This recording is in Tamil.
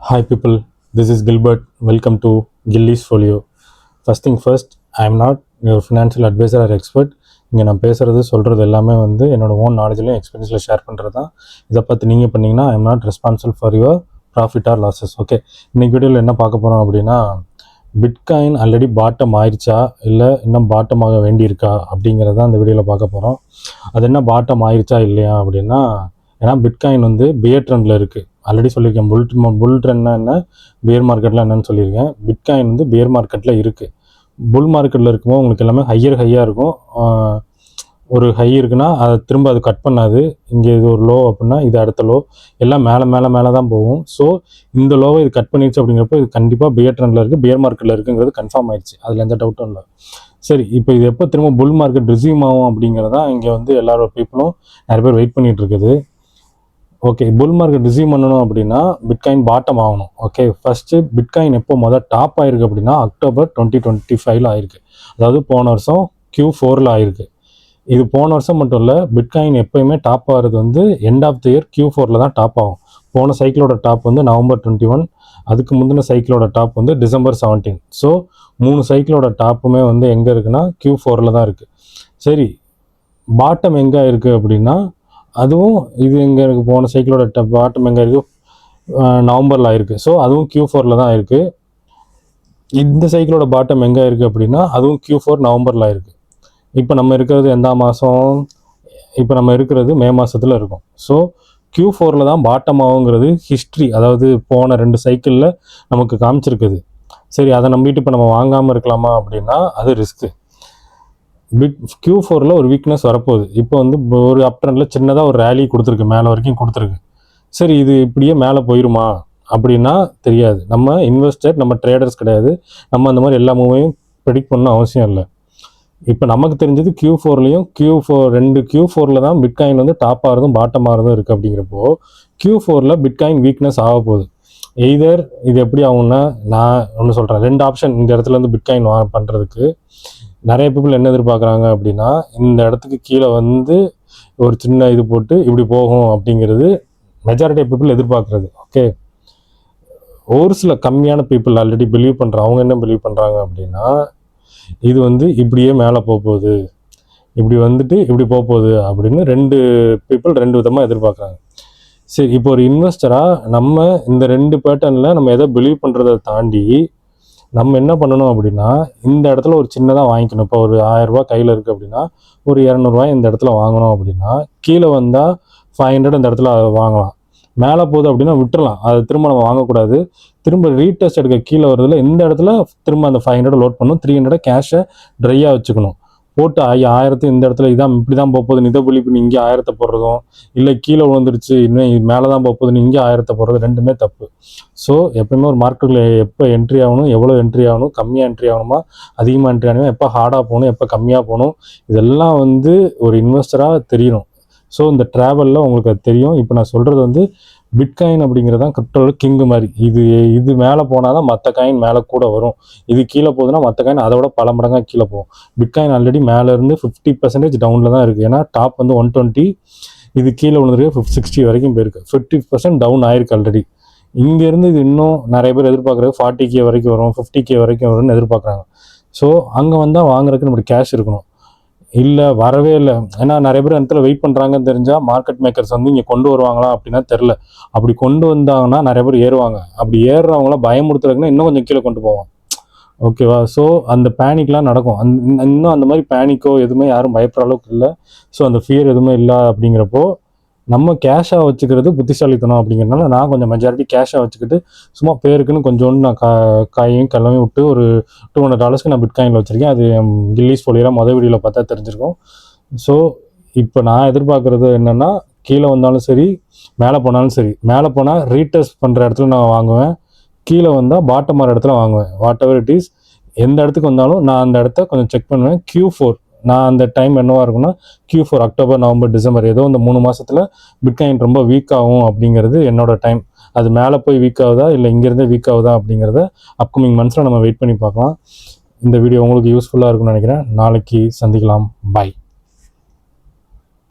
Hi people, this is Gilbert. Welcome to Gilly's Folio. First thing first, I am not your financial advisor or expert. இங்கே நான் பேசுகிறது சொல்கிறது எல்லாமே என்னோடய ஓன் நாலேஜ்லையும் எக்ஸ்பீரியன்ஸில் ஷேர் பண்ணுறது தான். இதை பற்றி நீங்கள் பண்ணிங்கன்னா I am not responsible for your profit R losses. Okay, இன்றைக்கி வீடியோவில் என்ன பார்க்க போகிறோம் அப்படின்னா, பிட்காயின் ஆல்ரெடி பாட்டம் ஆயிடுச்சா இல்லை இன்னும் பாட்டமாக வேண்டியிருக்கா அப்படிங்கிறத அந்த வீடியோவில் பார்க்க போகிறோம். அது என்ன பாட்டம் ஆயிடுச்சா இல்லையா அப்படின்னா, ஏன்னா பிட்காயின் பியர் ட்ரெண்டில் இருக்குது. ஆல்ரெடி சொல்லியிருக்கேன், புல் ட்ரெண்ட்னா என்ன, பியர் மார்க்கெட்டில் என்னன்னு சொல்லியிருக்கேன். பிட்காயின் பியர் மார்க்கெட்டில் இருக்குது. புல் மார்க்கெட்டில் இருக்கும்போது உங்களுக்கு எல்லாமே ஹையாக இருக்கும். ஒரு ஹை இருக்குன்னா அதை திரும்ப அது கட் பண்ணாது. இங்கே இது ஒரு லோ அப்படின்னா இது அடுத்த லோ, எல்லாம் மேலே தான் போகும். ஸோ இந்த லோவை இது கட் பண்ணிடுச்சு அப்படிங்கிறப்ப இது கண்டிப்பாக பியர் ட்ரெண்டில் இருக்குது, பியர் மார்க்கெட்டில் இருக்குங்கிறது கன்ஃபார்ம் ஆயிடுச்சு. அதில் எந்த டவுட்டும் இல்லை. சரி, இப்போ இது எப்போ திரும்ப புல் மார்க்கெட் ரிசீவ் ஆகும் அப்படிங்கிறதான் இங்கே எல்லாரோட பீப்புளும் நிறைய பேர் வெயிட் பண்ணிகிட்டு இருக்குது. ஓகே, புல் மார்க்கெட் ரிசீவ் பண்ணணும் அப்படின்னா பிட்காயின் பாட்டம் ஆகணும். ஓகே, ஃபஸ்ட்டு பிட்காயின் எப்போ டாப் ஆயிருக்கு அப்படின்னா October 2025 ஆயிருக்கு. அதாவது போன வருஷம் Q4 ஆயிருக்கு. இது போன வருஷம் மட்டும் இல்லை, பிட்காயின் எப்போயுமே டாப் ஆகிறது end of the year Q4 தான் டாப் ஆகும். போன சைக்கிளோட டாப் November 21, அதுக்கு முந்தின சைக்கிளோட டாப் December 17. ஸோ 3 சைக்கிளோட டாப்புமே எங்கே இருக்குன்னா Q4 தான் இருக்குது. சரி, பாட்டம் எங்கே இருக்குது அப்படின்னா, அதுவும் இது எங்கே இருக்குது, போன சைக்கிளோட பாட்டம் எங்கே இருக்குது, நவம்பரில் ஆயிருக்கு. ஸோ அதுவும் Q4 தான் இருக்குது. இந்த சைக்கிளோட பாட்டம் எங்கே இருக்குது அப்படின்னா, அதுவும் Q4 நவம்பரில் ஆயிருக்கு. இப்போ நம்ம இருக்கிறது எந்த மாதம், இப்போ நம்ம இருக்கிறது மே மாதத்தில் இருக்கும். ஸோ Q4 தான் பாட்டம் ஆகுங்கிறது ஹிஸ்ட்ரி, அதாவது போன 2 சைக்கிளில் நமக்கு காமிச்சிருக்குது. சரி, அதை நம்பிட்டு இப்போ நம்ம வாங்காமல் இருக்கலாமா அப்படின்னா அது ரிஸ்க்கு. Q4 ஒரு வீக்னஸ் வரப்போகுது. இப்போ ஒரு அப் ட்ரெண்டில் சின்னதாக ஒரு ரேலி கொடுத்துருக்கு, மேலே வரைக்கும் கொடுத்துருக்கு. சரி, இது இப்படியே மேலே போயிருமா அப்படின்னா தெரியாது. நம்ம இன்வெஸ்டர், நம்ம ட்ரேடர்ஸ் கிடையாது. நம்ம அந்த மாதிரி எல்லா மூவையும் ப்ரெடிக்ட் பண்ண அவசியம் இல்லை. இப்போ நமக்கு தெரிஞ்சது Q4லையும் Q4 தான் பிட்காயின் டாப் ஆகிறதும் பாட்டம் ஆகிறதும் இருக்குது. அப்படிங்கிறப்போ Q4 பிட்காயின் வீக்னஸ் ஆக போகுது. எய்தர் இது எப்படி ஆகும்னா, நான் ஒன்று சொல்கிறேன், 2 ஆப்ஷன் இந்த இடத்துல பிட்காயின் பண்ணுறதுக்கு. நிறைய பீப்புள் என்ன எதிர்பார்க்குறாங்க அப்படின்னா, இந்த இடத்துக்கு கீழே ஒரு சின்ன இது போட்டு இப்படி போகும் அப்படிங்கிறது மெஜாரிட்டி ஆஃப் பீப்புள் எதிர்பார்க்குறது. ஓகே, ஒரு சில கம்மியான பீப்புள் ஆல்ரெடி பிலீவ் பண்ணுறாங்க. அவங்க என்ன பிலீவ் பண்ணுறாங்க அப்படின்னா, இது இப்படியே மேலே போகுது, இப்படி இப்படி போகுது அப்படின்னு 2 பீப்புள் 2 விதமாக எதிர்பார்க்குறாங்க. சரி, இப்போ ஒரு இன்வெஸ்டராக நம்ம இந்த 2 பேட்டர்னில் நம்ம எதை பிலீவ் பண்ணுறதை தாண்டி நம்ம என்ன பண்ணணும் அப்படின்னா, இந்த இடத்துல ஒரு சின்னதாக வாங்கிக்கணும். இப்போ ஒரு 1000 ரூபா கையில் இருக்குது அப்படின்னா ஒரு 200 ரூபாய் இந்த இடத்துல வாங்கணும். அப்படின்னா கீழே வந்தால் 500 இந்த இடத்துல வாங்கலாம். மேலே போகுது அப்படின்னா விட்டுறலாம், அதை திரும்ப நம்ம வாங்கக்கூடாது. திரும்ப ரீடெஸ்ட் எடுக்க கீழே வருதுல இந்த இடத்துல திரும்ப அந்த 500 லோட் பண்ணணும். 300 கேஷை ட்ரையாக வச்சுக்கணும். போட்டு 1000 இந்த இடத்துல இதான் இப்படி தான் போகுது, இதை பிலீவ் பண்ணி இங்கே 1000 போடுறதும், இல்லை கீழே விழுந்துருச்சு இன்னும் மேலே தான் போகுதுன்னு இங்கே 1000 போடுறது, ரெண்டுமே தப்பு. ஸோ எப்போயுமே ஒரு மார்க்கெட்டில் எப்போ என்ட்ரி ஆகணும், எவ்வளோ என்ட்ரி ஆகணும், கம்மியாக என்ட்ரி ஆகணுமா, அதிகமாக என்ட்ரி ஆகணுமா, எப்போ ஹார்டாக போகணும், எப்போ கம்மியாக போகணும், இதெல்லாம் ஒரு இன்வெஸ்டராக தெரியணும். ஸோ இந்த ட்ராவலில் உங்களுக்கு அது தெரியும். இப்போ நான் சொல்கிறது பிட்காயின் அப்படிங்கிறது தான் கிரிப்டோட கிங்கு மாதிரி. இது மேலே போனால் தான் மற்ற காயின் மேலே கூட வரும். இது கீழே போகுதுன்னா மற்ற காயின் அதை விட பல மடங்காக கீழே போகும். பிட்காயின் ஆல்ரெடி மேலேருந்து 50% டவுனில் தான் இருக்குது. ஏன்னா டாப் 120, இது கீழே விழுந்துருக்கு 60 வரைக்கும் போயிருக்கு. 50% டவுன் ஆயிருக்கு ஆல்ரெடி. இங்கேருந்து இது இன்னும் நிறைய பேர் எதிர்பார்க்குறது 40K வரைக்கும் வரும், 50K வரைக்கும் வரும்னு எதிர்பார்க்குறாங்க. ஸோ அங்கே வந்தால் வாங்குறதுக்கு நம்மளுக்கு கேஷ் இருக்கணும். இல்லை, வரவே இல்லை. ஏன்னா நிறைய பேர் இடத்துல வெயிட் பண்ணுறாங்கன்னு தெரிஞ்சால் மார்க்கெட் மேக்கர்ஸ் இங்கே கொண்டு வருவாங்களா அப்படின்னா தெரில. அப்படி கொண்டு வந்தாங்கன்னா நிறைய பேர் ஏறுவாங்க. அப்படி ஏறுறவங்கள பயமுறுத்துறதுக்குன்னா இன்னும் கொஞ்சம் கீழே கொண்டு போவாங்க. ஓகேவா? ஸோ அந்த பேனிக்லாம் நடக்கும். இன்னும் அந்த மாதிரி பேனிக்கோ எதுவுமே யாரும் பயப்படுற அளவுக்கு இல்லை. ஸோ அந்த ஃபியர் எதுவுமே இல்லை. அப்படிங்கிறப்போ நம்ம கேஷாக வச்சுக்கிறது புத்திசாலித்தனம். அப்படிங்கிறதுனால நான் கொஞ்சம் மெஜாரிட்டி கேஷாக வச்சுக்கிட்டு சும்மா பேருக்குன்னு கொஞ்சோண்டு நான் காயையும் கிளம்பி விட்டு ஒரு $200 நான் பிட்காயினில் வச்சுருக்கேன். அது கில்லீஸ் ஃபோலியோவில் மொதல் வீடியோவில் பார்த்தா தெரிஞ்சிருக்கும். ஸோ இப்போ நான் எதிர்பார்க்குறது என்னென்னா, கீழே வந்தாலும் சரி மேலே போனாலும் சரி, மேலே போனால் ரீடெஸ்ட் பண்ணுற இடத்துல நான் வாங்குவேன், கீழே வந்தால் பாட்டம் ஆகிற இடத்துல வாங்குவேன். வாட் எவர் இட் இஸ், எந்த இடத்துக்கு வந்தாலும் நான் அந்த இடத்த கொஞ்சம் செக் பண்ணுவேன். Q4 நான் அந்த டைம் என்னவாக இருக்குன்னா Q4 October, November, December ஏதோ இந்த 3 மாதத்தில் பிட்காயின் ரொம்ப வீக் ஆகும் அப்படிங்கிறது என்னோட டைம். அது மேலே போய் வீக் ஆகுதா இல்லை இங்கேருந்தே வீக் ஆகுதா அப்படிங்கிறத அப்கமிங் மந்த்ஸில் நம்ம வெயிட் பண்ணி பார்க்கலாம். இந்த வீடியோ உங்களுக்கு யூஸ்ஃபுல்லாக இருக்கும்னு நினைக்கிறேன். நாளைக்கு சந்திக்கலாம். பாய்.